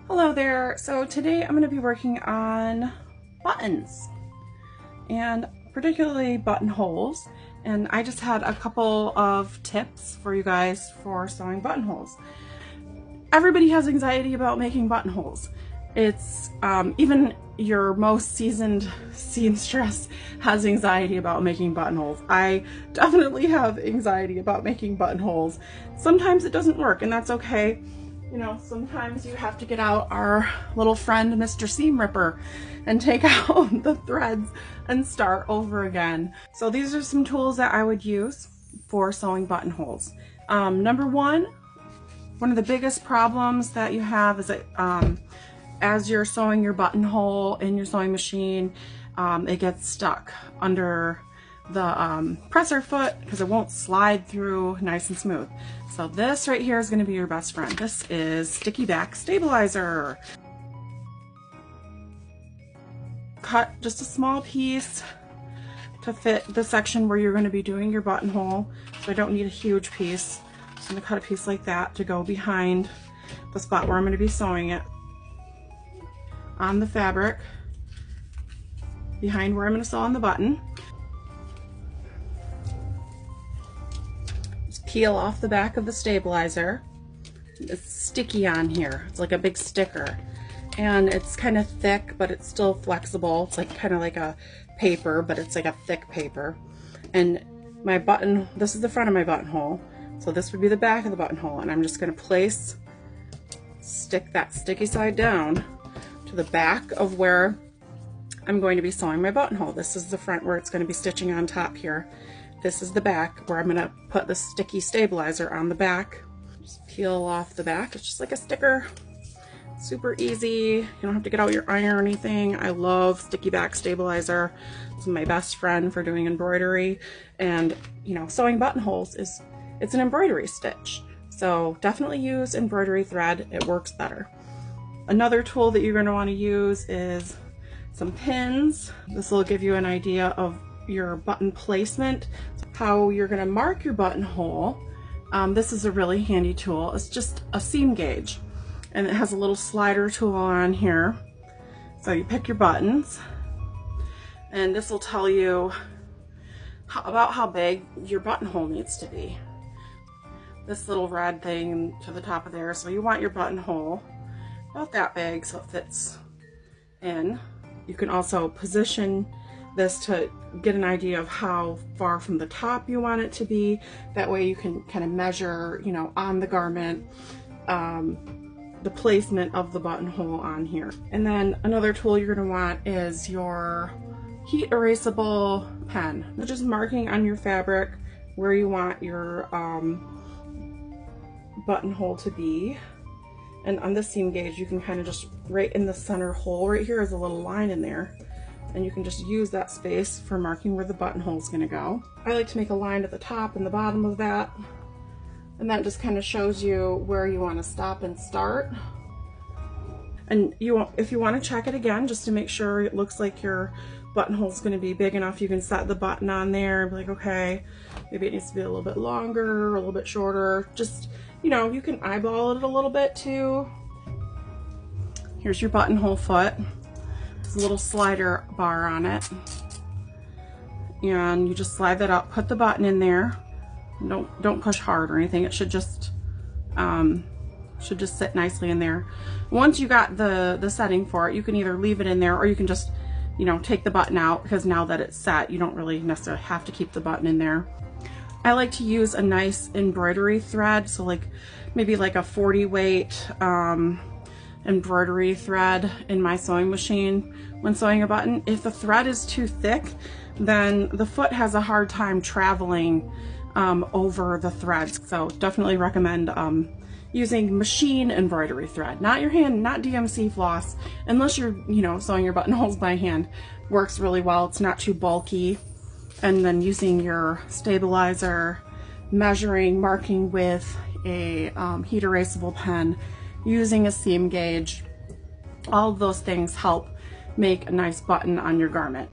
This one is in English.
Hello there. So today I'm going to be working on buttons and particularly buttonholes, and I just had a couple of tips for you guys for sewing buttonholes. Everybody has anxiety about making buttonholes. It's even your most seasoned seamstress has anxiety about making buttonholes. I definitely have anxiety about making buttonholes. Sometimes it doesn't work, and that's okay. You know, sometimes you have to get out our little friend, Mr. Seam Ripper, and take out the threads and start over again. So these are some tools that I would use for sewing buttonholes. Number one of the biggest problems that you have is that as you're sewing your buttonhole in your sewing machine, it gets stuck under the presser foot because it won't slide through nice and smooth. So this right here is going to be your best friend. This is Sticky Back Stabilizer. Cut just a small piece to fit the section where you're going to be doing your buttonhole. So I don't need a huge piece. I'm going to cut a piece like that to go behind the spot where I'm going to be sewing it on the fabric, behind where I'm going to sew on the button. Peel off the back of the stabilizer. It's sticky on here. It's like a big sticker, and it's kind of thick, but it's still flexible. It's like kind of like a paper, but it's like a thick paper. And my button, this is the front of my buttonhole, so this would be the back of the buttonhole, and I'm just going to stick that sticky side down to the back of where I'm going to be sewing my buttonhole. This is the front where it's going to be stitching on top here. This is the back where I'm going to put the sticky stabilizer on the back. Just peel off the back. It's just like a sticker. Super easy. You don't have to get out your iron or anything. I love Sticky Back Stabilizer. It's my best friend for doing embroidery. And, you know, sewing buttonholes it's an embroidery stitch. So definitely use embroidery thread. It works better. Another tool that you're going to want to use is some pins. This will give you an idea of your button placement, how you're going to mark your buttonhole. This is a really handy tool. It's just a seam gauge, and it has a little slider tool on here. So you pick your buttons, and this will tell you about how big your buttonhole needs to be. This little red thing to the top of there, so you want your buttonhole about that big so it fits in. You can also position this to get an idea of how far from the top you want it to be. That way you can kind of measure, you know, on the garment, the placement of the buttonhole on here. And then another tool you're going to want is your heat erasable pen. Just marking on your fabric where you want your buttonhole to be. And on the seam gauge, you can kind of just right in the center hole right here is a little line in there. And you can just use that space for marking where the buttonhole is going to go. I like to make a line at the top and the bottom of that, and that just kind of shows you where you want to stop and start. And if you want to check it again just to make sure it looks like your buttonhole is going to be big enough, you can set the button on there and be like, okay, maybe it needs to be a little bit longer or a little bit shorter. Just, you know, you can eyeball it a little bit too. Here's your buttonhole foot. A little slider bar on it, and you just slide that up, put the button in there. Don't push hard or anything. It should just sit nicely in there. Once you got the setting for it, you can either leave it in there or you can just, you know, take the button out, because now that it's set, you don't really necessarily have to keep the button in there. I like to use a nice embroidery thread, so like maybe like a 40 weight embroidery thread in my sewing machine when sewing a button. If the thread is too thick, then the foot has a hard time traveling over the threads. So definitely recommend using machine embroidery thread, not your hand, not DMC floss, unless you're, you know, sewing your buttonholes by hand. Works really well. It's not too bulky. And then using your stabilizer, measuring, marking with a heat erasable pen, using a seam gauge, all of those things help make a nice button on your garment.